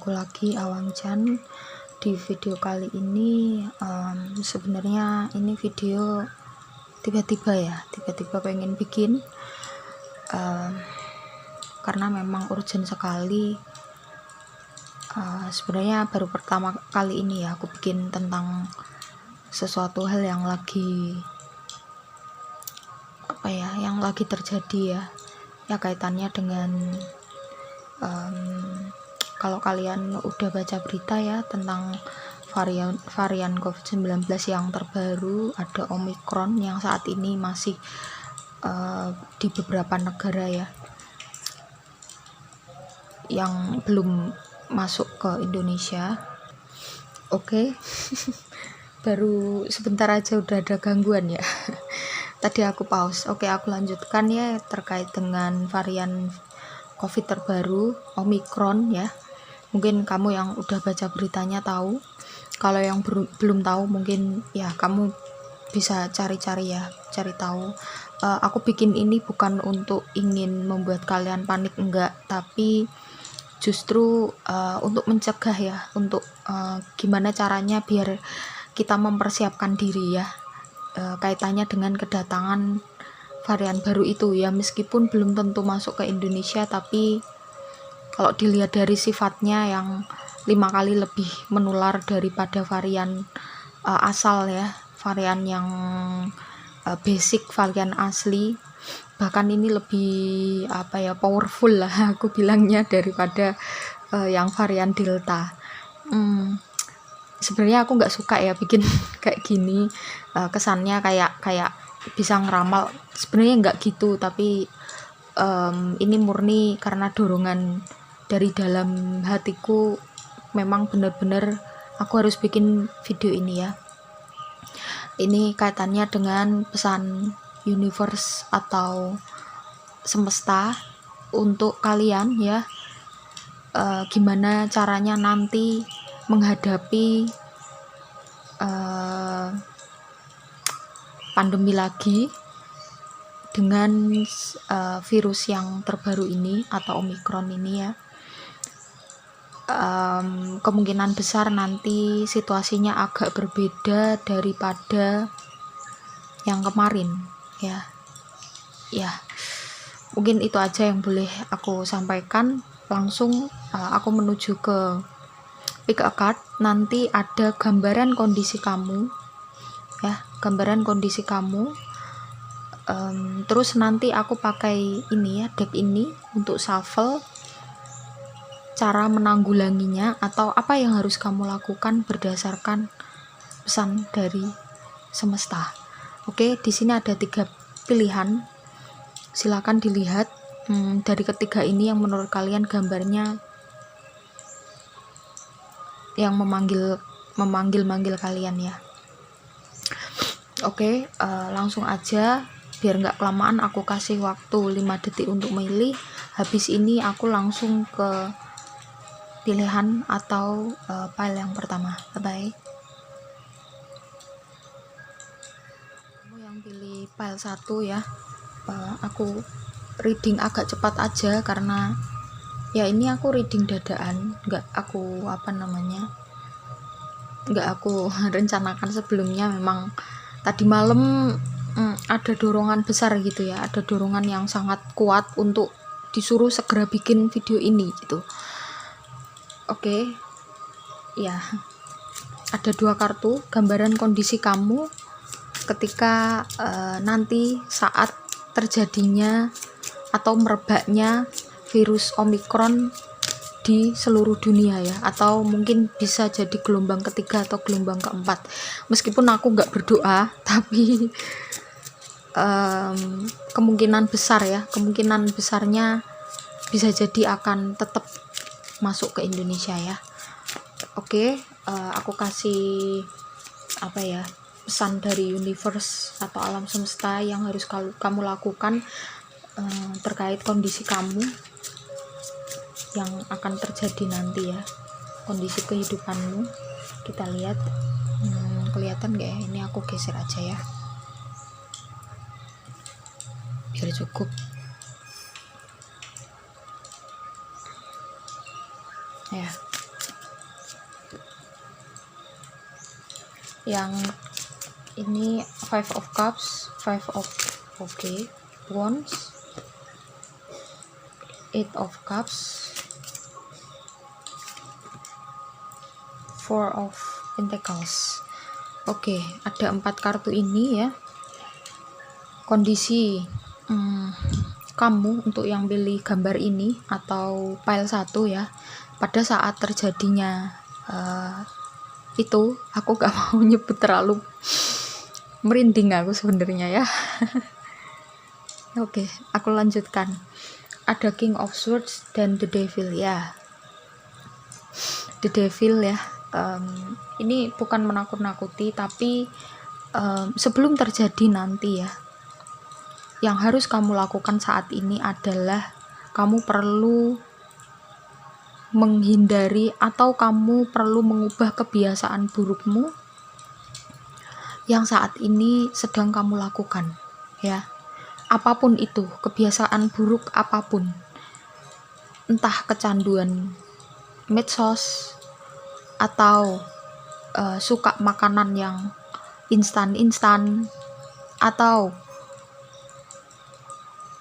aku lagi Awang Chan. Di video kali ini sebenarnya ini video tiba-tiba pengen bikin karena memang urgent sekali. Sebenarnya baru pertama kali ini ya aku bikin tentang sesuatu hal yang lagi terjadi ya kaitannya dengan kalau kalian udah baca berita ya tentang varian COVID-19 yang terbaru, ada Omicron yang saat ini masih di beberapa negara ya yang belum masuk ke Indonesia. Oke. Baru sebentar aja udah ada gangguan ya. Tadi aku pause. Oke, aku lanjutkan ya terkait dengan varian COVID terbaru Omicron ya. Mungkin kamu yang udah baca beritanya tahu. Kalau yang belum tahu mungkin ya kamu bisa cari tahu. Aku bikin ini bukan untuk ingin membuat kalian panik, enggak, tapi justru untuk mencegah ya, untuk gimana caranya biar kita mempersiapkan diri ya, kaitannya dengan kedatangan varian baru itu ya, meskipun belum tentu masuk ke Indonesia, tapi kalau dilihat dari sifatnya yang 5 kali lebih menular daripada varian asal ya, varian yang basic, varian asli, bahkan ini lebih powerful lah aku bilangnya daripada yang varian Delta. Sebenarnya aku nggak suka ya bikin kayak gini, kesannya kayak bisa ngeramal. Sebenarnya nggak gitu, tapi ini murni karena dorongan dari dalam hatiku, memang benar-benar aku harus bikin video ini ya. Ini kaitannya dengan pesan universe atau semesta untuk kalian ya, gimana caranya nanti menghadapi pandemi lagi dengan virus yang terbaru ini atau Omicron ini ya. Kemungkinan besar nanti situasinya agak berbeda daripada yang kemarin ya. Mungkin itu aja yang boleh aku sampaikan. Langsung aku menuju ke pick a card. Nanti ada gambaran kondisi kamu ya, gambaran kondisi kamu. Terus nanti aku pakai ini ya, deck ini untuk shuffle cara menanggulanginya atau apa yang harus kamu lakukan berdasarkan pesan dari semesta. Oke, di sini ada 3 pilihan. Silakan dilihat dari ketiga ini yang menurut kalian gambarnya yang memanggil kalian ya. Oke, langsung aja biar nggak kelamaan, aku kasih waktu 5 detik untuk milih. Habis ini aku langsung ke pilihan atau file yang pertama. Bye-bye. Kamu yang pilih file 1 ya, aku reading agak cepat aja karena ya ini aku reading dadaan, nggak aku rencanakan sebelumnya. Memang tadi malam ada dorongan besar gitu ya, ada dorongan yang sangat kuat untuk disuruh segera bikin video ini gitu. Oke, ya, ada 2 kartu gambaran kondisi kamu ketika nanti saat terjadinya atau merebaknya virus Omicron di seluruh dunia ya, atau mungkin bisa jadi gelombang ketiga atau gelombang keempat. Meskipun aku nggak berdoa, tapi kemungkinan besarnya bisa jadi akan tetap masuk ke Indonesia ya. Oke, aku kasih pesan dari universe atau alam semesta yang harus kamu lakukan terkait kondisi kamu yang akan terjadi nanti ya, kondisi kehidupanmu. Kita lihat kelihatan gak ya, ini aku geser aja ya biar cukup ya. Yang ini Five of Cups, Wands, Eight of Cups, Four of Pentacles. Oke, ada 4 kartu ini ya. Kondisi kamu untuk yang pilih gambar ini atau pile 1 ya, pada saat terjadinya itu, aku gak mau nyebut terlalu merinding aku sebenarnya ya. Oke, aku lanjutkan. Ada King of Swords dan The Devil ya. The Devil ya, ini bukan menakut-nakuti, tapi sebelum terjadi nanti ya, yang harus kamu lakukan saat ini adalah kamu perlu menghindari atau kamu perlu mengubah kebiasaan burukmu yang saat ini sedang kamu lakukan ya. Apapun itu, kebiasaan buruk apapun, entah kecanduan medsos atau suka makanan yang instan-instan, atau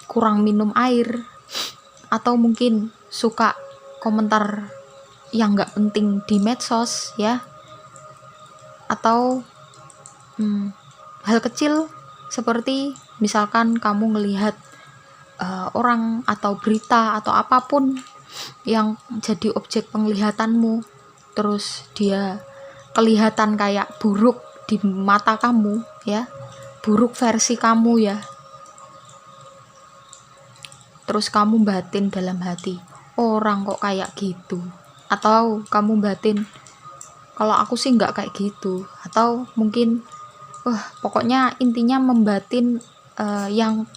kurang minum air, atau mungkin suka komentar yang gak penting di medsos ya, atau hal kecil seperti misalkan kamu ngelihat orang atau berita atau apapun yang jadi objek penglihatanmu, terus dia kelihatan kayak buruk di mata kamu ya, buruk versi kamu ya, terus kamu batin dalam hati, orang kok kayak gitu, atau kamu batin, kalau aku sih nggak kayak gitu, atau mungkin pokoknya intinya membatin, yang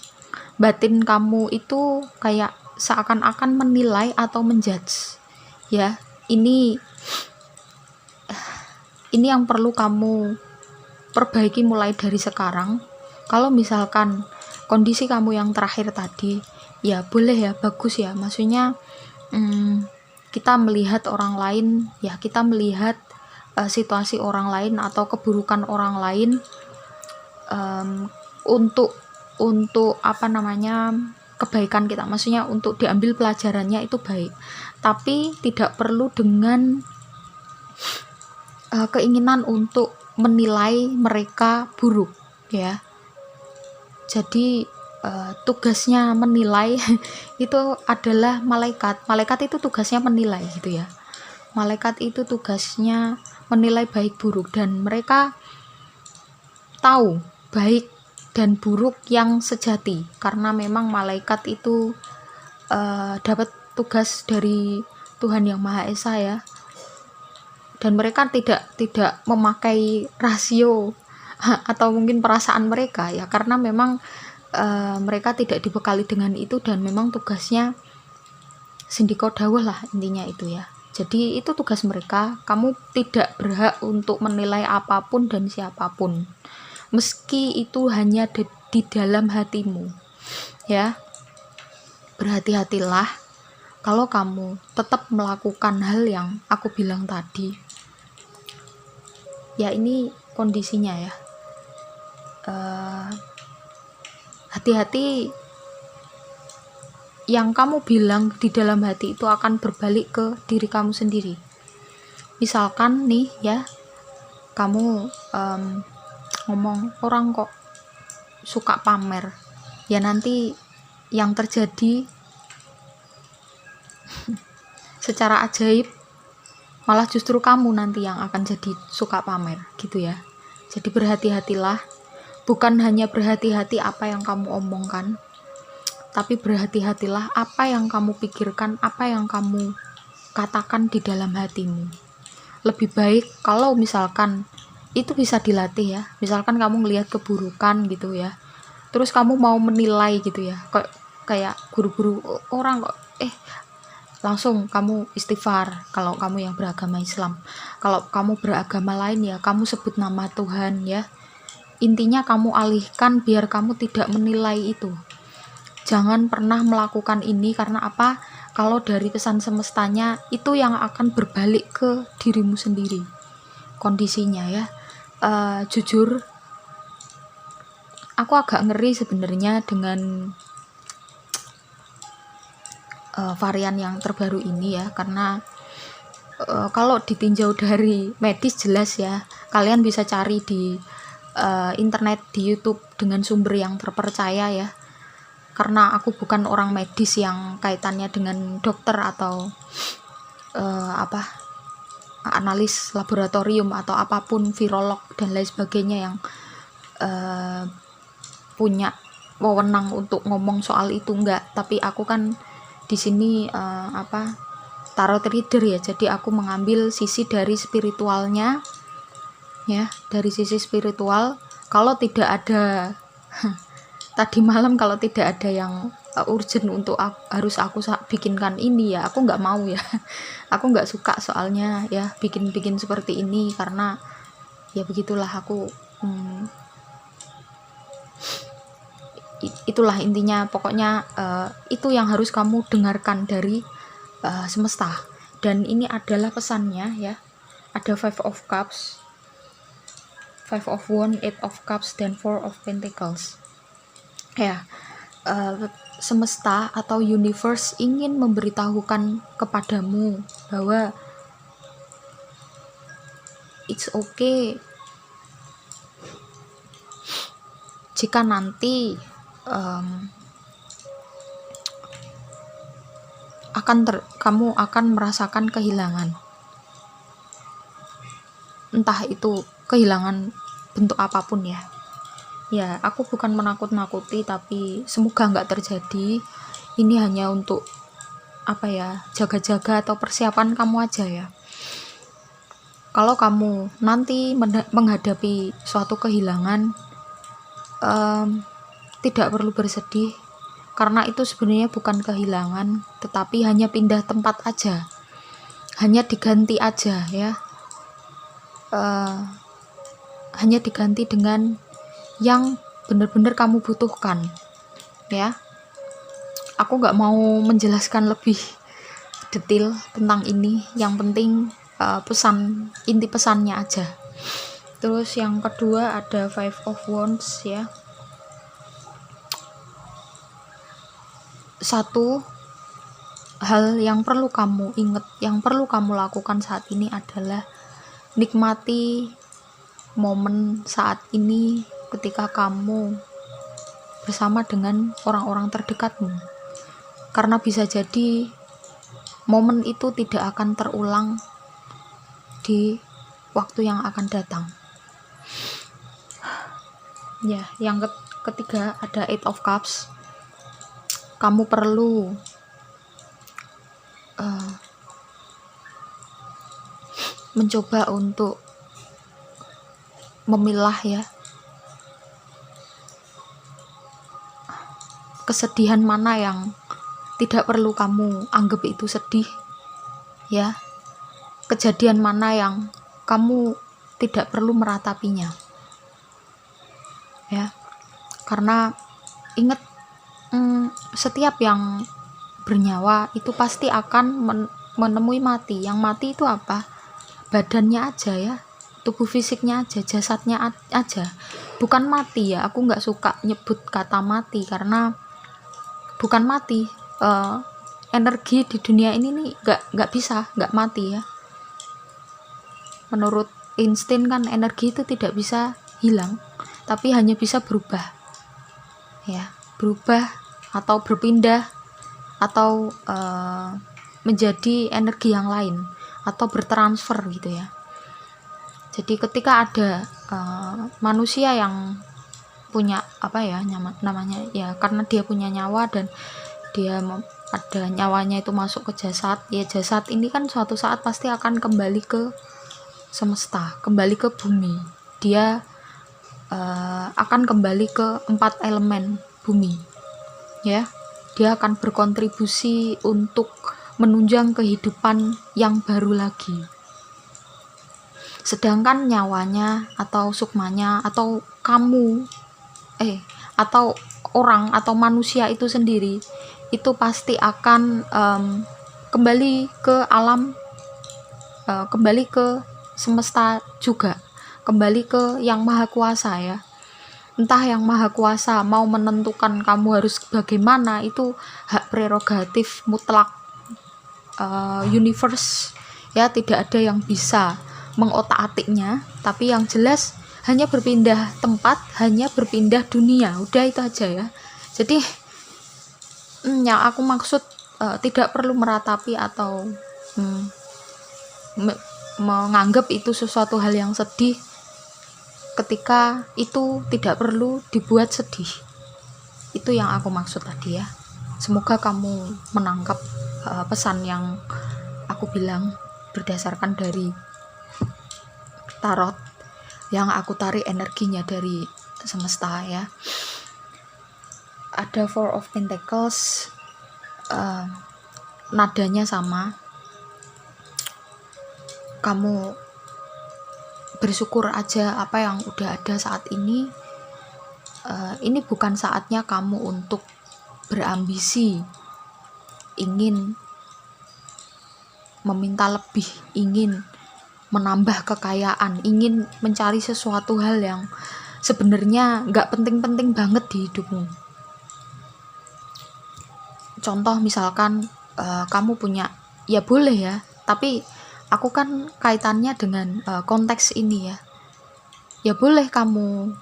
batin kamu itu kayak seakan-akan menilai atau menjudge ya. Ini yang perlu kamu perbaiki mulai dari sekarang. Kalau misalkan kondisi kamu yang terakhir tadi, ya boleh ya, bagus ya, maksudnya kita melihat orang lain ya, kita melihat situasi orang lain atau keburukan orang lain, untuk kebaikan kita, maksudnya untuk diambil pelajarannya itu baik, tapi tidak perlu dengan keinginan untuk menilai mereka buruk ya. Jadi tugasnya menilai itu adalah malaikat itu tugasnya menilai gitu ya. Malaikat itu tugasnya menilai baik buruk, dan mereka tahu baik dan buruk yang sejati, karena memang malaikat itu dapat tugas dari Tuhan Yang Maha Esa ya, dan mereka tidak memakai rasio atau mungkin perasaan mereka ya, karena memang mereka tidak dibekali dengan itu, dan memang tugasnya sindiko dawuh lah intinya itu ya. Jadi itu tugas mereka. Kamu tidak berhak untuk menilai apapun dan siapapun, meski itu hanya di dalam hatimu ya. Berhati-hatilah kalau kamu tetap melakukan hal yang aku bilang tadi ya. Ini kondisinya ya, hati-hati, yang kamu bilang di dalam hati itu akan berbalik ke diri kamu sendiri. Misalkan nih ya, kamu ngomong orang kok suka pamer ya, nanti yang terjadi secara ajaib malah justru kamu nanti yang akan jadi suka pamer gitu ya. Jadi berhati-hatilah, bukan hanya berhati-hati apa yang kamu omongkan, tapi berhati-hatilah apa yang kamu pikirkan, apa yang kamu katakan di dalam hatimu. Lebih baik kalau misalkan itu bisa dilatih ya, misalkan kamu ngelihat keburukan gitu ya, terus kamu mau menilai gitu ya, kayak guru-guru orang kok langsung kamu istighfar kalau kamu yang beragama Islam. Kalau kamu beragama lain ya kamu sebut nama Tuhan ya. Intinya kamu alihkan biar kamu tidak menilai itu. Jangan pernah melakukan ini, karena apa? Kalau dari pesan semestanya itu yang akan berbalik ke dirimu sendiri kondisinya ya. jujur aku agak ngeri sebenarnya dengan varian yang terbaru ini ya, karena kalau ditinjau dari medis jelas ya, kalian bisa cari di internet, di YouTube dengan sumber yang terpercaya ya, karena aku bukan orang medis yang kaitannya dengan dokter atau analis laboratorium atau apapun, virolog dan lain sebagainya yang punya wewenang untuk ngomong soal itu, enggak. Tapi aku kan di sini tarot reader ya, jadi aku mengambil sisi dari spiritualnya ya, dari sisi spiritual. Kalau tidak ada tadi malam kalau tidak ada yang urgent untuk harus aku bikinkan ini ya, aku nggak mau ya. Aku nggak suka soalnya ya bikin seperti ini, karena ya begitulah aku. Itulah intinya, pokoknya itu yang harus kamu dengarkan dari semesta. Dan ini adalah pesannya ya, ada 5 of Cups, 5 of Wands, 8 of Cups, dan 4 of Pentacles ya. Semesta atau universe ingin memberitahukan kepadamu bahwa it's okay jika nanti kamu akan merasakan kehilangan, entah itu kehilangan bentuk apapun ya. Ya, aku bukan menakut-nakuti, tapi semoga nggak terjadi. Ini hanya untuk jaga-jaga atau persiapan kamu aja ya. Kalau kamu nanti menghadapi suatu kehilangan, tidak perlu bersedih, karena itu sebenarnya bukan kehilangan, tetapi hanya pindah tempat aja, hanya diganti aja ya, hanya diganti dengan yang benar-benar kamu butuhkan ya. Aku nggak mau menjelaskan lebih detail tentang ini, yang penting inti pesannya aja. Terus yang kedua ada 5 of Wands ya. Satu hal yang perlu kamu ingat, yang perlu kamu lakukan saat ini adalah nikmati momen saat ini ketika kamu bersama dengan orang-orang terdekatmu, karena bisa jadi momen itu tidak akan terulang di waktu yang akan datang ya. Yang ketiga ada 8 of Cups. Kamu perlu mencoba untuk memilah ya, kesedihan mana yang tidak perlu kamu anggap itu sedih ya, kejadian mana yang kamu tidak perlu meratapinya ya. Karena ingat, setiap yang bernyawa itu pasti akan menemui mati. Yang mati itu apa? Badannya aja ya, tubuh fisiknya aja, jasadnya aja, bukan mati ya. Aku nggak suka nyebut kata mati, karena bukan mati. Energi di dunia ini nih nggak mati ya. Menurut Einstein kan energi itu tidak bisa hilang, tapi hanya bisa berubah ya, berubah atau berpindah atau menjadi energi yang lain atau bertransfer gitu ya. Jadi ketika ada manusia yang punya namanya ya, karena dia punya nyawa dan dia ada nyawanya itu masuk ke jasad ya, jasad ini kan suatu saat pasti akan kembali ke semesta, kembali ke bumi. Dia akan kembali ke 4 elemen bumi ya. Dia akan berkontribusi untuk menunjang kehidupan yang baru lagi. Sedangkan nyawanya atau sukmanya atau kamu atau orang atau manusia itu sendiri itu pasti akan kembali ke alam, kembali ke semesta juga, kembali ke yang maha kuasa ya. Entah yang maha kuasa mau menentukan kamu harus bagaimana, itu hak prerogatif mutlak universe ya, tidak ada yang bisa mengotak-atiknya. Tapi yang jelas hanya berpindah tempat, hanya berpindah dunia, udah itu aja ya. Jadi yang aku maksud tidak perlu meratapi atau menganggap itu sesuatu hal yang sedih ketika itu tidak perlu dibuat sedih. Itu yang aku maksud tadi ya. Semoga kamu menangkap pesan yang aku bilang berdasarkan dari tarot yang aku tarik energinya dari semesta ya. Ada Four of Pentacles, nadanya sama. Kamu bersyukur aja apa yang udah ada saat ini. Ini bukan saatnya kamu untuk berambisi, ingin meminta lebih, ingin menambah kekayaan, ingin mencari sesuatu hal yang sebenarnya nggak penting-penting banget di hidupmu. Contoh misalkan kamu punya, ya boleh ya, tapi aku kan kaitannya dengan konteks ini ya. Ya boleh kamu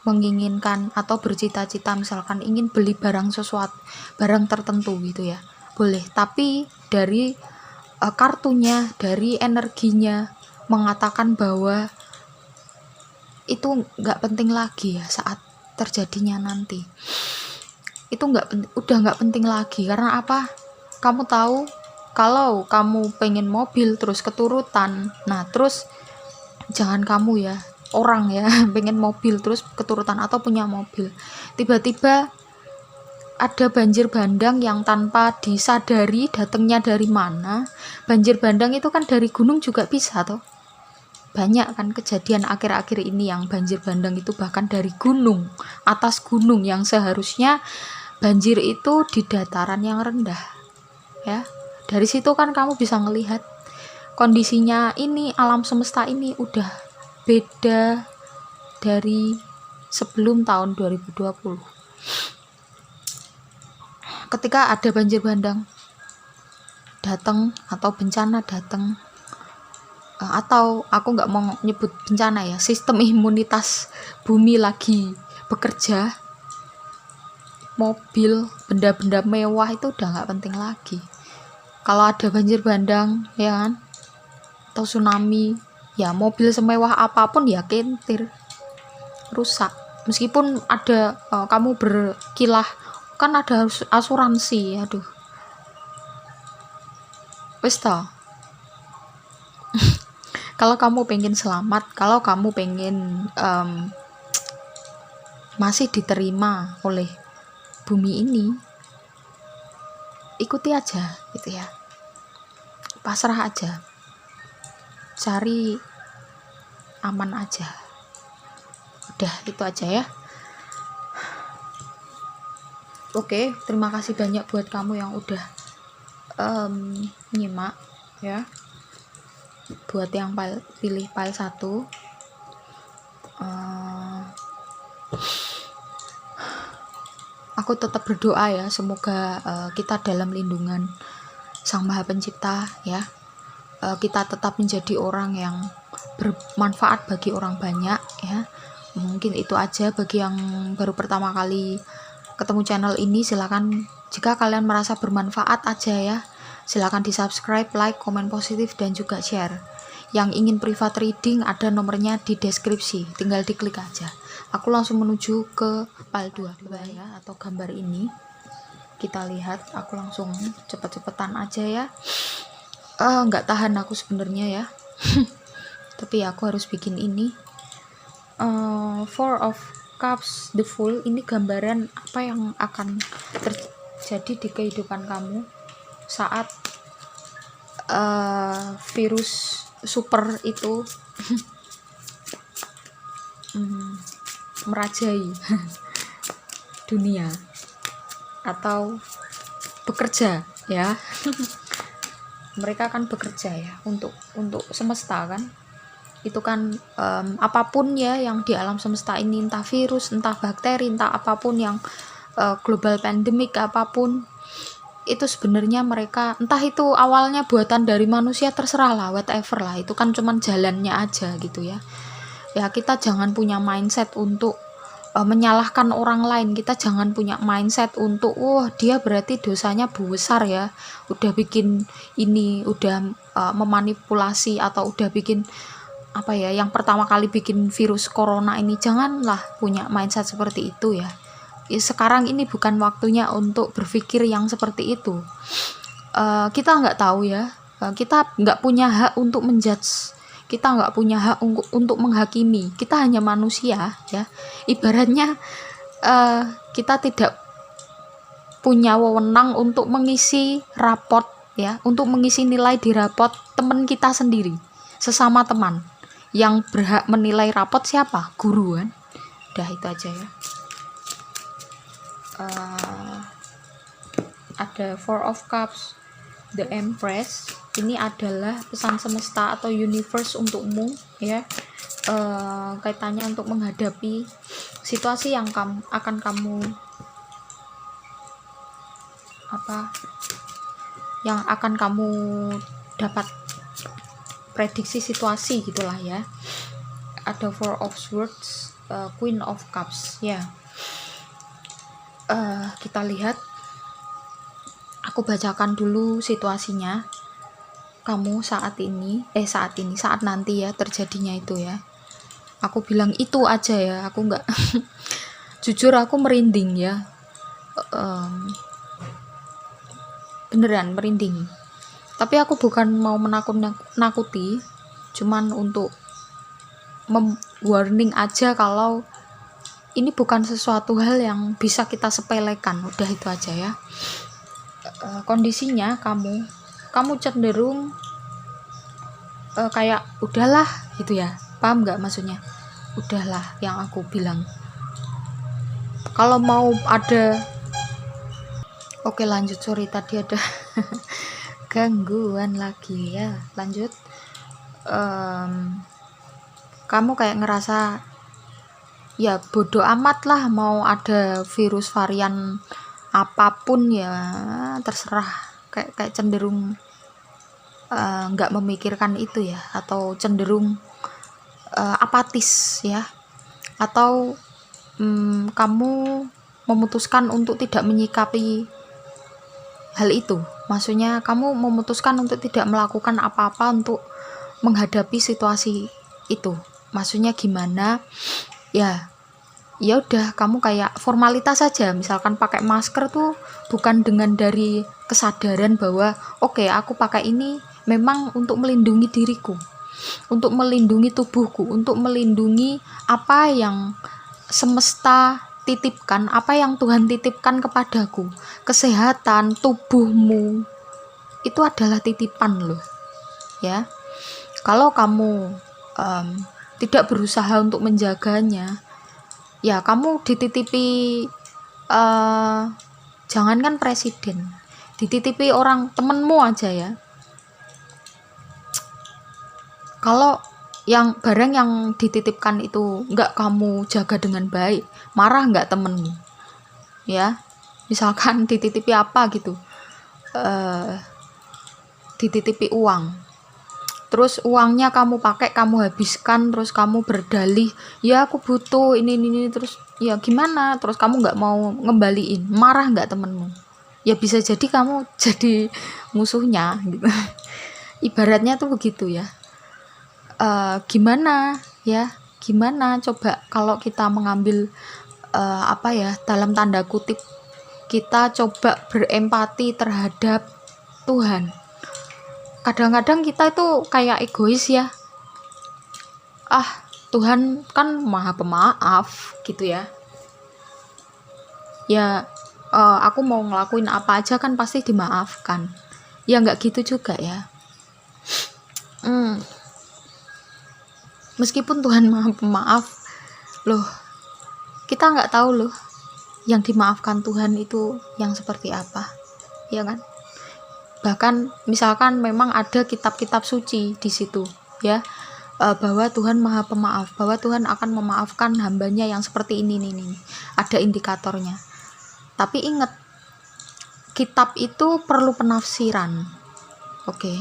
menginginkan atau bercita-cita misalkan ingin beli barang sesuatu, barang tertentu gitu ya. Boleh, tapi dari kartunya, dari energinya mengatakan bahwa itu nggak penting lagi ya saat terjadinya nanti. Itu udah nggak penting lagi. Karena apa? Kamu tahu kalau kamu pengen mobil terus keturutan, nah terus jangan kamu ya, orang ya pengen mobil terus keturutan atau punya mobil, tiba-tiba ada banjir bandang yang tanpa disadari datangnya dari mana. Banjir bandang itu kan dari gunung juga bisa toh. Banyak kan kejadian akhir-akhir ini yang banjir bandang itu bahkan dari gunung, atas gunung, yang seharusnya banjir itu di dataran yang rendah ya. Dari situ kan kamu bisa ngelihat kondisinya ini, alam semesta ini udah beda dari sebelum tahun 2020. Ketika ada banjir bandang datang atau bencana datang, atau aku nggak mau nyebut bencana ya, sistem imunitas bumi lagi bekerja, mobil, benda-benda mewah itu udah nggak penting lagi. Kalau ada banjir bandang ya kan, atau tsunami, ya mobil semewah apapun ya kentir, rusak. Meskipun ada kamu berkilah, kan ada asuransi. Aduh, wis toh. Kalau kamu pengen selamat, kalau kamu pengen masih diterima oleh bumi ini, ikuti aja gitu ya, pasrah aja, cari aman aja, udah itu aja ya. Oke, terima kasih banyak buat kamu yang udah nyimak ya. Buat yang pilih file 1, aku tetap berdoa ya, semoga kita dalam lindungan Sang Maha Pencipta ya. Kita tetap menjadi orang yang bermanfaat bagi orang banyak ya. Mungkin itu aja bagi yang baru pertama kali ketemu channel ini. Silakan, jika kalian merasa bermanfaat aja ya, silakan di subscribe, like, komen positif, dan juga share. Yang ingin private reading ada nomornya di deskripsi, tinggal diklik aja. Aku langsung menuju ke file 2 ya, atau gambar ini. Kita lihat, aku langsung cepet-cepetan aja ya. Nggak tahan aku sebenarnya ya. Tapi aku harus bikin ini. Four of Cups, the Fool, ini gambaran apa yang akan terjadi di kehidupan kamu saat virus super itu merajai dunia atau bekerja ya. Mereka kan bekerja ya untuk semesta kan. itu kan apapun ya yang di alam semesta ini, entah virus, entah bakteri, entah apapun yang global pandemic apapun, itu sebenarnya mereka entah itu awalnya buatan dari manusia, terserah lah, whatever lah, itu kan cuman jalannya aja gitu ya. Ya kita jangan punya mindset untuk menyalahkan orang lain, kita jangan punya mindset untuk dia berarti dosanya besar ya, udah bikin ini, udah memanipulasi atau udah bikin apa ya, yang pertama kali bikin virus corona ini. Janganlah punya mindset seperti itu ya. Sekarang ini bukan waktunya untuk berpikir yang seperti itu. Kita nggak tahu ya, kita nggak punya hak untuk menjudge, kita nggak punya hak untuk menghakimi, kita hanya manusia ya. Ibaratnya kita tidak punya wewenang untuk mengisi raport ya, untuk mengisi nilai di raport teman kita sendiri, sesama teman. Yang berhak menilai raport siapa? Guru kan. Udah itu aja ya. Ada Four of Cups, The Empress. Ini adalah pesan semesta atau universe untukmu ya, kaitannya untuk menghadapi situasi yang akan kamu yang akan kamu dapat prediksi situasi gitulah ya. Ada Four of Swords, Queen of Cups ya. Kita lihat, aku bacakan dulu situasinya kamu saat nanti ya terjadinya itu ya. Aku bilang itu aja ya, aku nggak jujur aku merinding ya, beneran merinding. Tapi aku bukan mau nakuti, cuman untuk warning aja kalau ini bukan sesuatu hal yang bisa kita sepelekan. Udah itu aja ya. Kondisinya kamu cenderung kayak udahlah gitu ya. Paham nggak maksudnya? Udahlah yang aku bilang. Kalau mau ada, oke lanjut, sorry tadi ada gangguan lagi ya. Lanjut. Kamu kayak ngerasa ya bodoh amat lah, mau ada virus varian apapun ya terserah, kayak cenderung nggak memikirkan itu ya, atau cenderung apatis ya, atau kamu memutuskan untuk tidak menyikapi hal itu. Maksudnya kamu memutuskan untuk tidak melakukan apa-apa untuk menghadapi situasi itu. Maksudnya gimana ya udah, kamu kayak formalitas saja. Misalkan pakai masker tuh bukan dengan dari kesadaran bahwa oke, aku pakai ini memang untuk melindungi diriku, untuk melindungi tubuhku, untuk melindungi apa yang semesta titipkan, apa yang Tuhan titipkan kepadaku. Kesehatan tubuhmu itu adalah titipan loh ya. Kalau kamu tidak berusaha untuk menjaganya, ya kamu dititipi, jangankan presiden, dititipi orang temenmu aja ya. Kalau yang barang yang dititipkan itu nggak kamu jaga dengan baik, marah nggak temenmu ya. Misalkan dititipi apa gitu, dititipi uang, terus uangnya kamu pakai, kamu habiskan, terus kamu berdalih ya aku butuh ini, terus ya gimana, terus kamu nggak mau ngembaliin, marah nggak temenmu? Ya bisa jadi kamu jadi musuhnya gitu. Ibaratnya tuh begitu ya. Gimana coba kalau kita mengambil dalam tanda kutip, kita coba berempati terhadap Tuhan. Kadang-kadang kita itu kayak egois ya. Tuhan kan maha pemaaf gitu ya. Ya aku mau ngelakuin apa aja kan pasti dimaafkan. Ya nggak gitu juga ya. Meskipun Tuhan maha pemaaf loh, kita nggak tahu loh yang dimaafkan Tuhan itu yang seperti apa, ya kan? Bahkan misalkan memang ada kitab-kitab suci di situ ya, bahwa Tuhan Maha Pemaaf, bahwa Tuhan akan memaafkan hambanya yang seperti ini. Ada indikatornya. Tapi ingat, kitab itu perlu penafsiran. Oke.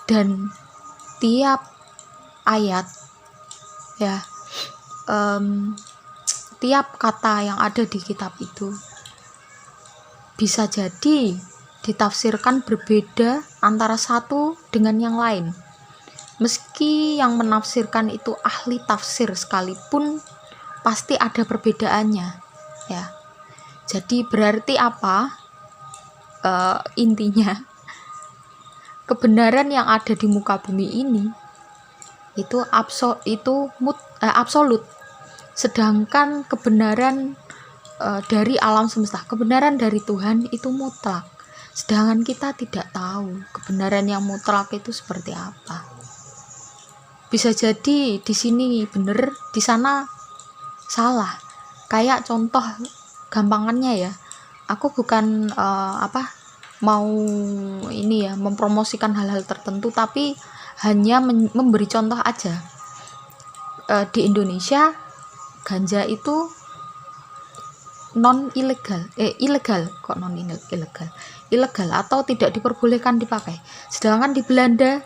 Dan tiap ayat ya, tiap kata yang ada di kitab itu bisa jadi ditafsirkan berbeda antara satu dengan yang lain. Meski yang menafsirkan itu ahli tafsir sekalipun, pasti ada perbedaannya ya. Jadi berarti apa? Intinya, kebenaran yang ada di muka bumi ini itu absolut, sedangkan kebenaran dari alam semesta, kebenaran dari Tuhan itu mutlak. Sedangkan kita tidak tahu kebenaran yang mutlak itu seperti apa. Bisa jadi di sini benar, di sana salah. Kayak contoh gampangannya ya, aku bukan mau ini ya, mempromosikan hal-hal tertentu, tapi hanya memberi contoh aja. Di Indonesia ganja itu ilegal atau tidak diperbolehkan dipakai. Sedangkan di Belanda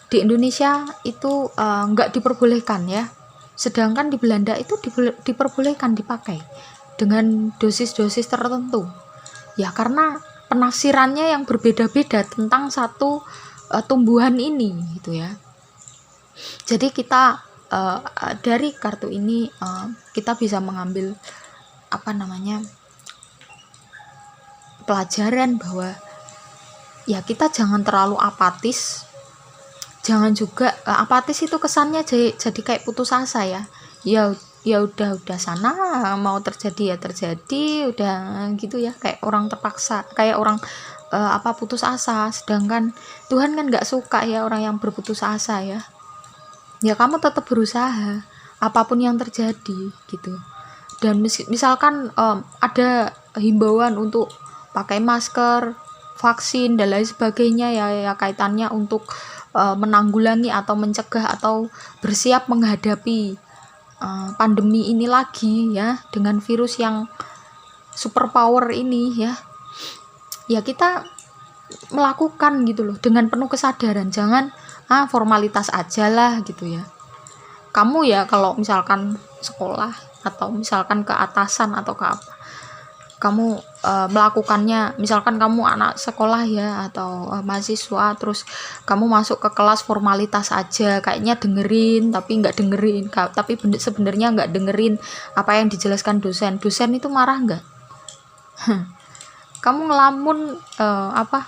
di Indonesia itu nggak diperbolehkan ya. Sedangkan di Belanda itu diperbolehkan dipakai dengan dosis-dosis tertentu. Ya karena penafsirannya yang berbeda-beda tentang satu tumbuhan ini gitu ya. Jadi kita dari kartu ini kita bisa mengambil pelajaran bahwa ya kita jangan terlalu apatis. Jangan juga apatis itu kesannya jadi kayak putus asa ya. Ya udah sana, mau terjadi ya terjadi, udah gitu ya, kayak orang terpaksa, kayak orang putus asa. Sedangkan Tuhan kan nggak suka ya orang yang berputus asa ya. Ya kamu tetap berusaha apapun yang terjadi gitu. Dan misalkan ada himbauan untuk pakai masker, vaksin dan lain sebagainya ya kaitannya untuk menanggulangi atau mencegah atau bersiap menghadapi pandemi ini lagi ya, dengan virus yang super power ini ya kita melakukan gitu loh dengan penuh kesadaran. Jangan formalitas aja lah gitu ya. Kamu ya kalau misalkan sekolah atau misalkan ke atasan atau ke apa, kamu melakukannya, misalkan kamu anak sekolah ya atau mahasiswa, terus kamu masuk ke kelas formalitas aja, kayaknya dengerin tapi nggak dengerin, tapi sebenarnya nggak dengerin apa yang dijelaskan dosen itu marah nggak? Kamu ngelamun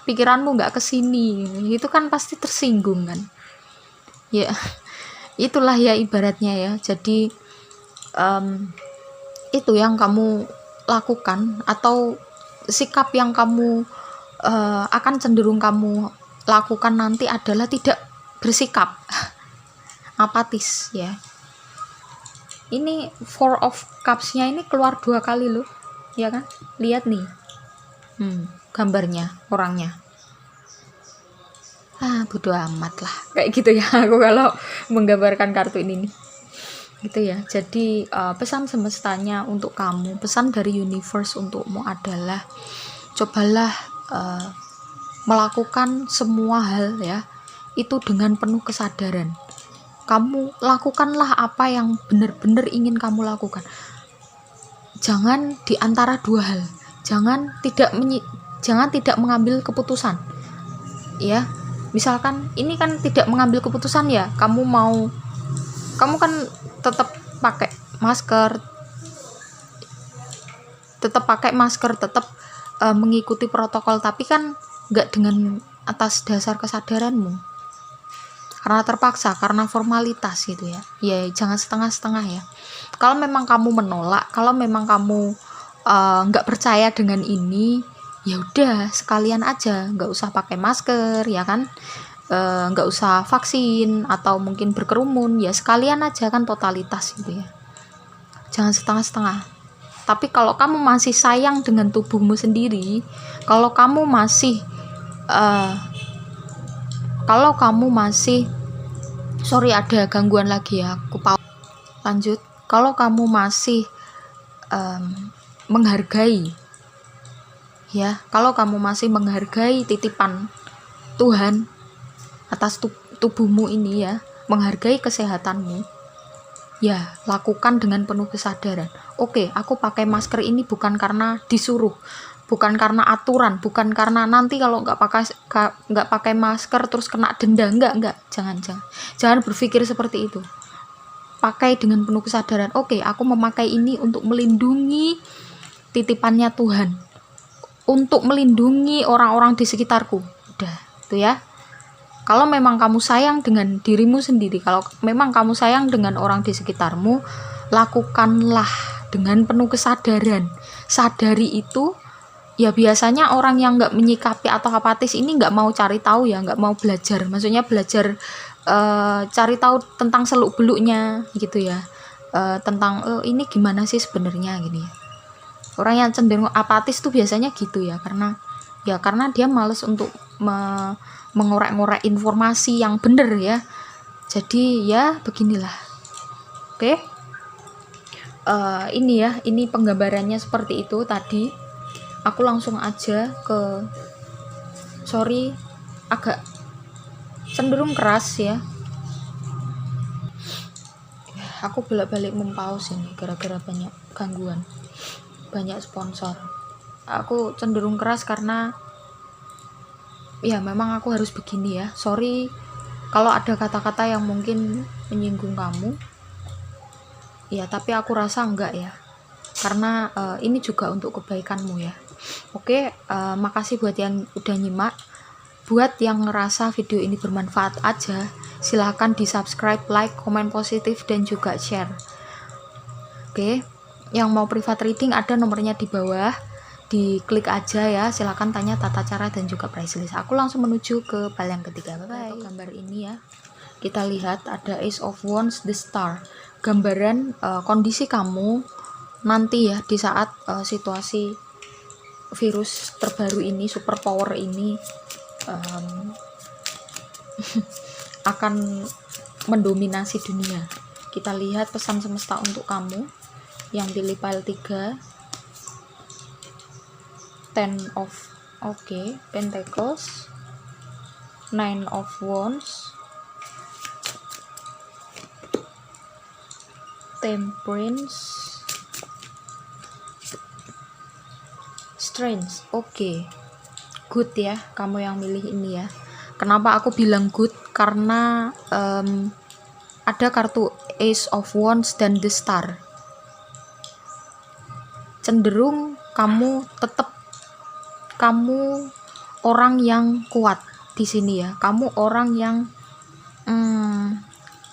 pikiranmu nggak kesini, itu kan pasti tersinggung kan ya. Itulah ya ibaratnya ya. Jadi itu yang kamu lakukan atau sikap yang kamu akan cenderung kamu lakukan nanti adalah tidak bersikap apatis ya. Ini Four of Cups-nya ini keluar 2 kali loh ya kan, lihat nih gambarnya orangnya. Bodo amat lah kayak gitu ya aku kalau menggambarkan kartu ini nih gitu ya. Jadi pesan semestanya untuk kamu, pesan dari universe untukmu adalah cobalah melakukan semua hal ya itu dengan penuh kesadaran. Kamu lakukanlah apa yang benar-benar ingin kamu lakukan. Jangan di antara 2 hal. Jangan tidak mengambil keputusan ya. Misalkan ini kan tidak mengambil keputusan ya, kamu kan tetap pakai masker, tetap mengikuti protokol, tapi kan nggak dengan atas dasar kesadaranmu, karena terpaksa, karena formalitas gitu ya. Ya jangan setengah-setengah ya. Kalau memang kamu menolak, kalau memang kamu nggak percaya dengan ini, ya udah sekalian aja, nggak usah pakai masker ya kan, nggak usah vaksin atau mungkin berkerumun, ya sekalian aja kan, totalitas gitu ya. Jangan setengah-setengah. Tapi kalau kamu masih sayang dengan tubuhmu sendiri, kalau kamu masih Kalau kamu masih, sorry ada gangguan lagi ya, aku lanjut. Kalau kamu masih menghargai ya, kalau kamu masih menghargai titipan Tuhan atas tubuhmu ini ya, menghargai kesehatanmu, ya lakukan dengan penuh kesadaran. Oke, aku pakai masker ini bukan karena disuruh, bukan karena aturan, bukan karena nanti kalau nggak pakai masker terus kena denda. Enggak, jangan berpikir seperti itu. Pakai dengan penuh kesadaran. Oke, aku memakai ini untuk melindungi titipannya Tuhan, untuk melindungi orang-orang di sekitarku. Udah, itu ya. Kalau memang kamu sayang dengan dirimu sendiri, kalau memang kamu sayang dengan orang di sekitarmu, lakukanlah dengan penuh kesadaran. Sadari itu. Ya biasanya orang yang nggak menyikapi atau apatis ini nggak mau cari tahu ya, nggak mau belajar. Maksudnya belajar cari tahu tentang seluk beluknya gitu ya, tentang ini gimana sih sebenarnya gini ya. Orang yang cenderung apatis tuh biasanya gitu ya, karena dia males untuk mengorek-ngorek informasi yang benar ya. Jadi ya beginilah. Oke. Ini ya, ini penggambarannya seperti itu tadi. Aku langsung aja ke, sorry agak cenderung keras ya. Aku bolak-balik mempause ini gara-gara banyak gangguan, banyak sponsor. Aku cenderung keras karena ya memang aku harus begini ya. Sorry kalau ada kata-kata yang mungkin menyinggung kamu. Ya tapi aku rasa enggak ya. Karena ini juga untuk kebaikanmu ya. Oke, makasih buat yang udah nyimak. Buat yang ngerasa video ini bermanfaat aja, silahkan di subscribe, like, komen positif, dan juga share. Oke, yang mau private reading ada nomornya di bawah, diklik aja ya. Silahkan tanya tata cara dan juga price list. Aku langsung menuju ke file yang ketiga. Bye. Gambar ini ya, kita lihat ada Ace of Wands, the Star. Gambaran kondisi kamu nanti ya di saat situasi virus terbaru ini, super power ini akan mendominasi dunia. Kita lihat pesan semesta untuk kamu yang pilih pile 3. Ten of Pentacles, Nine of Wands, Temperance, Strength. Good ya, kamu yang milih ini ya. Kenapa aku bilang good? Karena ada kartu Ace of Wands dan the Star. Cenderung kamu orang yang kuat di sini ya. Kamu orang yang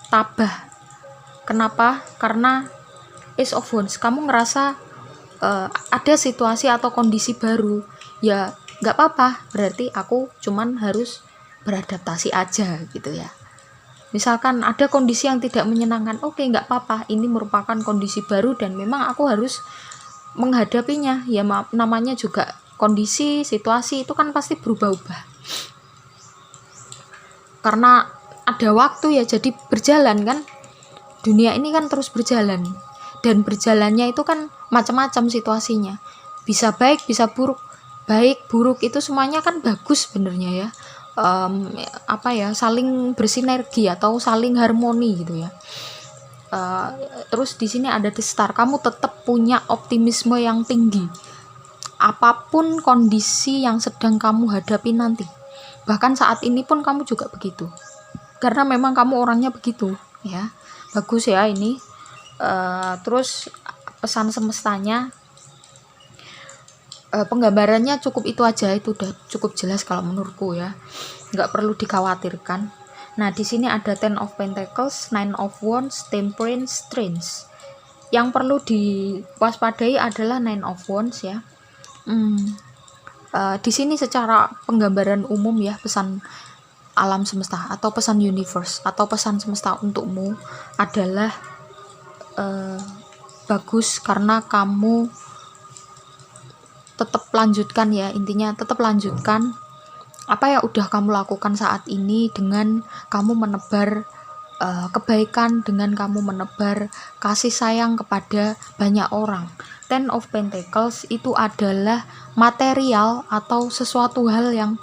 tabah. Kenapa? Karena Ace of Wands, kamu ngerasa ada situasi atau kondisi baru, ya nggak apa-apa, berarti aku cuman harus beradaptasi aja gitu ya. Misalkan ada kondisi yang tidak menyenangkan, oke, nggak apa-apa, ini merupakan kondisi baru dan memang aku harus menghadapinya ya. Namanya juga kondisi, situasi itu kan pasti berubah-ubah karena ada waktu ya, jadi berjalan kan, dunia ini kan terus berjalan. Dan berjalannya itu kan macam-macam situasinya, bisa baik bisa buruk. Baik buruk itu semuanya kan bagus sebenarnya ya, saling bersinergi atau saling harmoni gitu ya. Terus di sini ada the Star, kamu tetap punya optimisme yang tinggi apapun kondisi yang sedang kamu hadapi nanti. Bahkan saat ini pun kamu juga begitu, karena memang kamu orangnya begitu ya. Bagus ya ini. Terus pesan semestanya, penggambarannya cukup itu aja, itu udah cukup jelas kalau menurutku ya, nggak perlu dikhawatirkan. Nah di sini ada Ten of Pentacles, Nine of Wands, Temperance, Strength. Yang perlu diwaspadai adalah Nine of Wands ya. Di sini secara penggambaran umum ya, pesan alam semesta atau pesan universe atau pesan semesta untukmu adalah bagus, karena kamu tetap lanjutkan ya, intinya tetap lanjutkan apa yang udah kamu lakukan saat ini dengan kamu menebar kebaikan, dengan kamu menebar kasih sayang kepada banyak orang. Ten of Pentacles itu adalah material atau sesuatu hal yang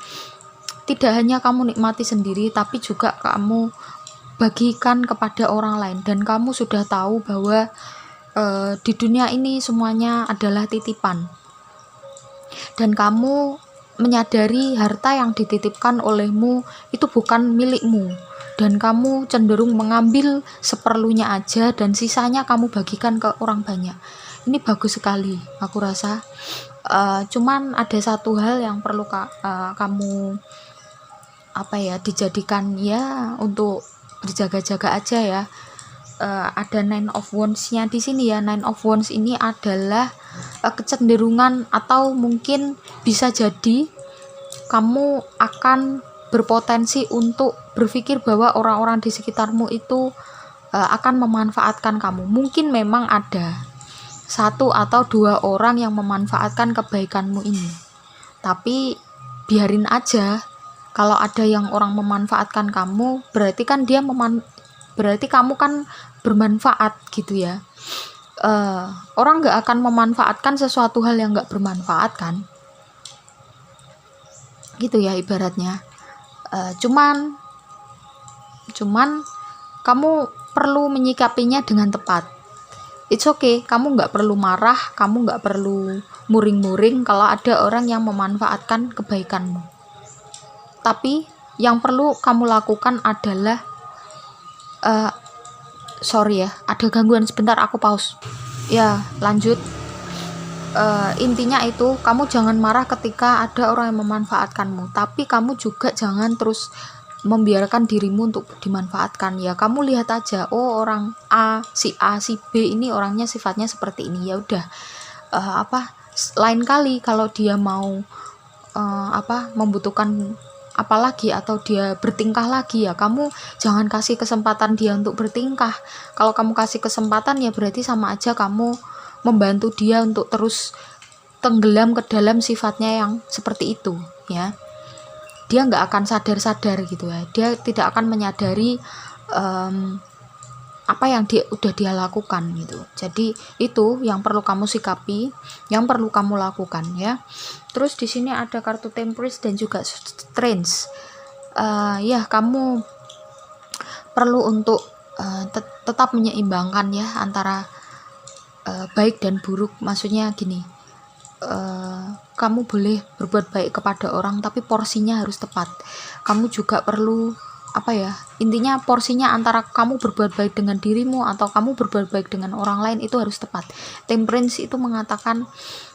tidak hanya kamu nikmati sendiri, tapi juga kamu bagikan kepada orang lain. Dan kamu sudah tahu bahwa di dunia ini semuanya adalah titipan. Dan kamu menyadari harta yang dititipkan olehmu itu bukan milikmu, dan kamu cenderung mengambil seperlunya aja dan sisanya kamu bagikan ke orang banyak. Ini bagus sekali aku rasa. Cuman ada satu hal yang perlu kamu dijadikan ya untuk berjaga-jaga aja ya. Ada Nine of Wands-nya di sini ya. Nine of Wands ini adalah kecenderungan atau mungkin bisa jadi kamu akan berpotensi untuk berpikir bahwa orang-orang di sekitarmu itu akan memanfaatkan kamu. Mungkin memang ada 1 atau 2 orang yang memanfaatkan kebaikanmu ini, tapi biarin aja. Kalau ada yang orang memanfaatkan kamu, berarti kan berarti kamu kan bermanfaat gitu ya. Orang nggak akan memanfaatkan sesuatu hal yang nggak bermanfaat kan, gitu ya ibaratnya. Cuman kamu perlu menyikapinya dengan tepat. It's okay, kamu nggak perlu marah, kamu nggak perlu muring-muring kalau ada orang yang memanfaatkan kebaikanmu. Tapi yang perlu kamu lakukan adalah sorry ya, ada gangguan sebentar, aku pause ya, lanjut. Intinya itu, kamu jangan marah ketika ada orang yang memanfaatkanmu, tapi kamu juga jangan terus membiarkan dirimu untuk dimanfaatkan ya. Kamu lihat aja, oh orang A, si B ini orangnya sifatnya seperti ini, ya udah lain kali kalau dia mau membutuhkan apalagi atau dia bertingkah lagi ya, kamu jangan kasih kesempatan dia untuk bertingkah. Kalau kamu kasih kesempatan ya berarti sama aja kamu membantu dia untuk terus tenggelam ke dalam sifatnya yang seperti itu ya. Dia nggak akan sadar-sadar gitu ya, dia tidak akan menyadari apa yang udah dia lakukan gitu. Jadi itu yang perlu kamu sikapi, yang perlu kamu lakukan ya. Terus di sini ada kartu Temperance dan juga Strength. Ya kamu perlu untuk tetap menyeimbangkan ya antara baik dan buruk. Maksudnya gini, kamu boleh berbuat baik kepada orang tapi porsinya harus tepat. Kamu juga perlu intinya porsinya antara kamu berbuat baik dengan dirimu atau kamu berbuat baik dengan orang lain itu harus tepat. Temperance itu mengatakan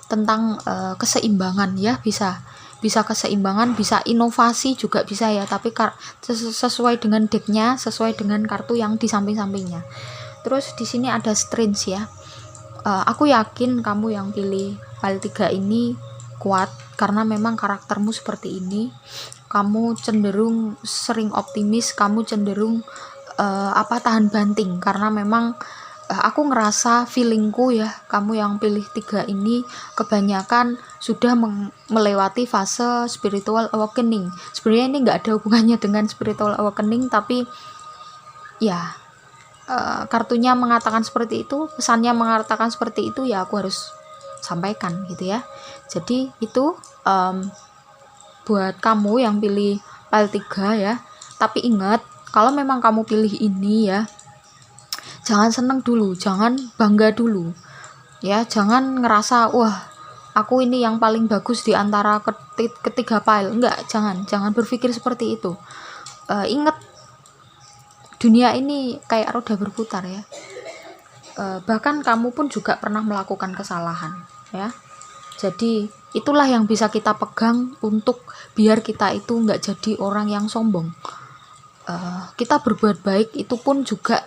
tentang keseimbangan ya, bisa keseimbangan, bisa inovasi juga bisa ya, tapi sesuai dengan decknya, sesuai dengan kartu yang di samping-sampingnya. Terus di sini ada Strength ya. Aku yakin kamu yang pilih file 3 ini kuat karena memang karaktermu seperti ini. Kamu cenderung sering optimis, kamu cenderung tahan banting karena memang aku ngerasa feelingku ya, kamu yang pilih 3 ini kebanyakan sudah melewati fase spiritual awakening. Sebenarnya ini nggak ada hubungannya dengan spiritual awakening, tapi ya kartunya mengatakan seperti itu, pesannya mengatakan seperti itu ya, aku harus sampaikan gitu ya. Jadi itu buat kamu yang pilih file 3 ya. Tapi ingat, kalau memang kamu pilih ini ya, jangan seneng dulu, jangan bangga dulu ya, jangan ngerasa wah aku ini yang paling bagus di antara ketiga file. Enggak, jangan berpikir seperti itu. Ingat, dunia ini kayak roda berputar ya. Bahkan kamu pun juga pernah melakukan kesalahan ya. Jadi itulah yang bisa kita pegang untuk biar kita itu nggak jadi orang yang sombong. Kita berbuat baik itu pun juga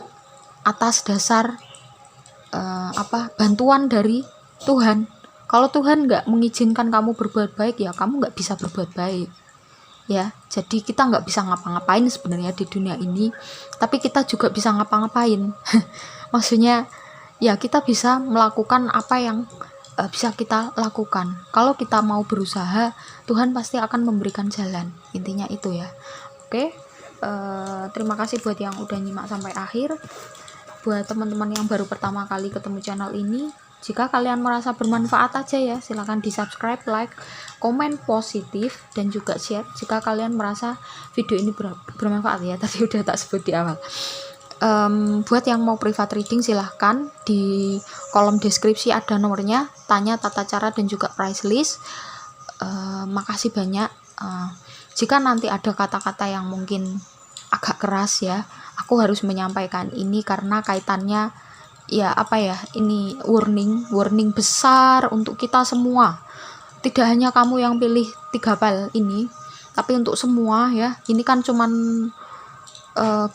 atas dasar bantuan dari Tuhan. Kalau Tuhan nggak mengizinkan kamu berbuat baik ya kamu nggak bisa berbuat baik ya. Jadi kita nggak bisa ngapa-ngapain sebenarnya di dunia ini, tapi kita juga bisa ngapa-ngapain. Maksudnya ya kita bisa melakukan apa yang bisa kita lakukan. Kalau kita mau berusaha, Tuhan pasti akan memberikan jalan. Intinya itu ya. Oke, terima kasih buat yang udah nyimak sampai akhir. Buat teman-teman yang baru pertama kali ketemu channel ini, jika kalian merasa bermanfaat aja ya, silahkan di subscribe, like, komen positif, dan juga share jika kalian merasa video ini bermanfaat ya. Tadi udah tak sebut di awal. Buat yang mau private reading, silahkan di kolom deskripsi ada nomornya, tanya tata cara dan juga price list. Makasih banyak. Jika nanti ada kata-kata yang mungkin agak keras ya, aku harus menyampaikan ini karena kaitannya ya ini warning besar untuk kita semua. Tidak hanya kamu yang pilih 3 file ini, tapi untuk semua ya. Ini kan cuman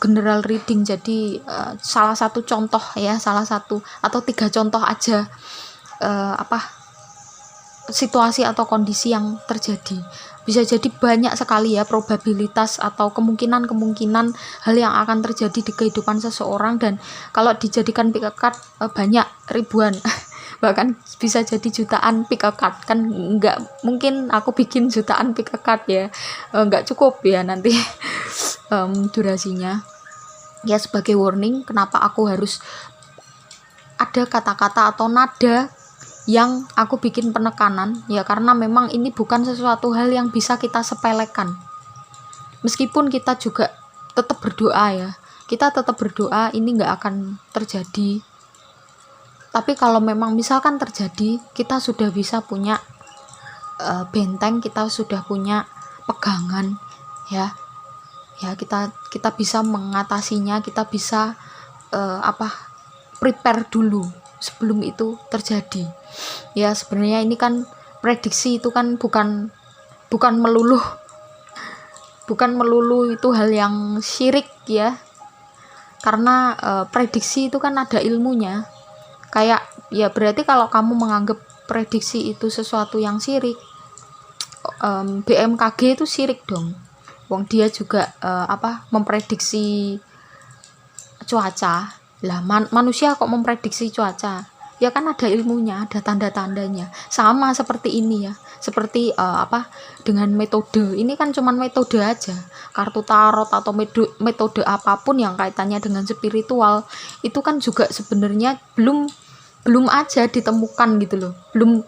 general reading, jadi salah satu contoh ya, salah satu atau 3 contoh aja situasi atau kondisi yang terjadi. Bisa jadi banyak sekali ya probabilitas atau kemungkinan hal yang akan terjadi di kehidupan seseorang, dan kalau dijadikan pick a card banyak ribuan bahkan bisa jadi jutaan pick a card. Kan nggak mungkin aku bikin jutaan pick a card ya, nggak cukup ya nanti durasinya ya. Sebagai warning, kenapa aku harus ada kata-kata atau nada yang aku bikin penekanan ya, karena memang ini bukan sesuatu hal yang bisa kita sepelekan. Meskipun kita juga tetap berdoa ya, kita tetap berdoa ini nggak akan terjadi. Tapi kalau memang misalkan terjadi, kita sudah bisa punya benteng, kita sudah punya pegangan ya kita bisa mengatasinya, kita bisa prepare dulu sebelum itu terjadi ya. Sebenarnya ini kan prediksi itu kan bukan melulu itu hal yang syirik ya, karena prediksi itu kan ada ilmunya. Kayak ya berarti kalau kamu menganggap prediksi itu sesuatu yang syirik, BMKG itu syirik dong. Wong dia juga memprediksi cuaca. Lah manusia kok memprediksi cuaca? Ya kan ada ilmunya, ada tanda-tandanya. Sama seperti ini ya. Seperti dengan metode. Ini kan cuman metode aja. Kartu tarot atau metode apapun yang kaitannya dengan spiritual, itu kan juga sebenarnya belum aja ditemukan gitu loh. Belum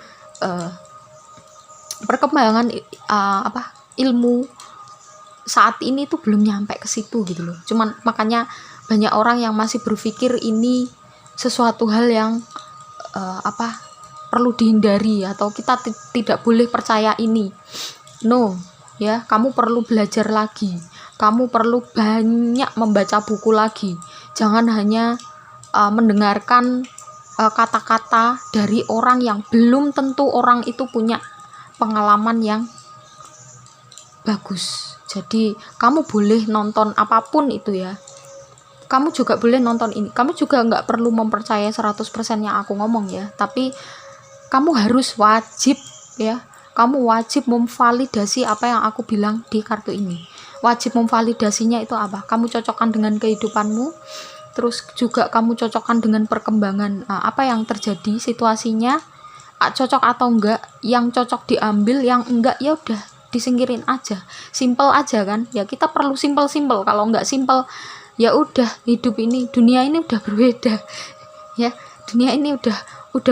perkembangan ilmu saat ini tuh belum nyampe ke situ gitu loh. Cuman makanya banyak orang yang masih berpikir ini sesuatu hal yang perlu dihindari atau kita tidak boleh percaya ini. No, ya, kamu perlu belajar lagi. Kamu perlu banyak membaca buku lagi. Jangan hanya mendengarkan kata-kata dari orang yang belum tentu orang itu punya pengalaman yang bagus. Jadi kamu boleh nonton apapun itu ya, kamu juga boleh nonton ini, kamu juga nggak perlu mempercayai 100% yang aku ngomong ya, tapi kamu harus wajib memvalidasi apa yang aku bilang di kartu ini. Wajib memvalidasinya itu apa? Kamu cocokkan dengan kehidupanmu, terus juga kamu cocokkan dengan perkembangan apa yang terjadi, situasinya cocok atau enggak. Yang cocok diambil, yang enggak ya udah disingkirin aja. Simple aja kan ya, kita perlu simple. Kalau nggak simple ya udah, dunia ini udah berbeda ya. Dunia ini udah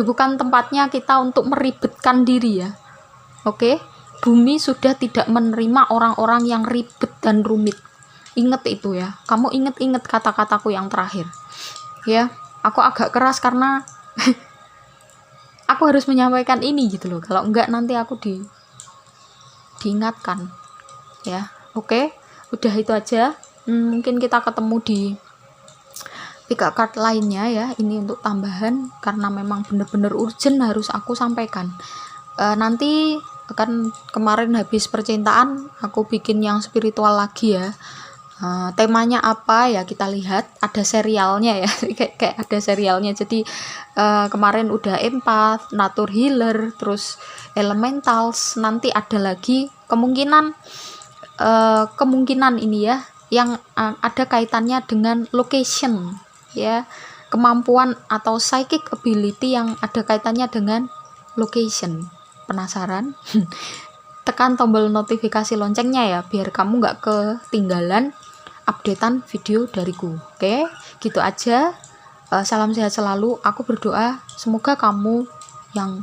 bukan tempatnya kita untuk meribetkan diri ya. Oke, bumi sudah tidak menerima orang-orang yang ribet dan rumit. Ingat itu ya, kamu inget kata-kataku yang terakhir ya. Aku agak keras karena aku harus menyampaikan ini gitu loh, kalau enggak nanti aku diingatkan ya. Oke, udah itu aja. Mungkin kita ketemu di pick a card lainnya ya. Ini untuk tambahan karena memang bener-bener urgent harus aku sampaikan. Nanti kan kemarin habis percintaan aku bikin yang spiritual lagi ya. Temanya apa ya, kita lihat, ada serialnya ya. kayak ada serialnya. Jadi kemarin udah empath, nature healer, terus elementals, nanti ada lagi kemungkinan ini ya yang ada kaitannya dengan location ya, kemampuan atau psychic ability yang ada kaitannya dengan location. Penasaran? Tekan tombol notifikasi loncengnya ya, biar kamu nggak ketinggalan updatean video dariku. Oke, gitu aja. Salam sehat selalu. Aku berdoa semoga kamu yang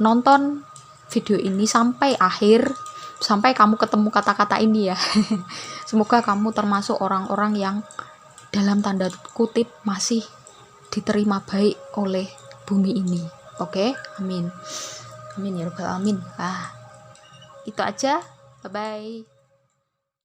nonton video ini sampai akhir, sampai kamu ketemu kata-kata ini ya. Semoga kamu termasuk orang-orang yang dalam tanda kutip masih diterima baik oleh bumi ini. Oke, amin. Amin ya rabbal alamin. Itu aja. Bye bye.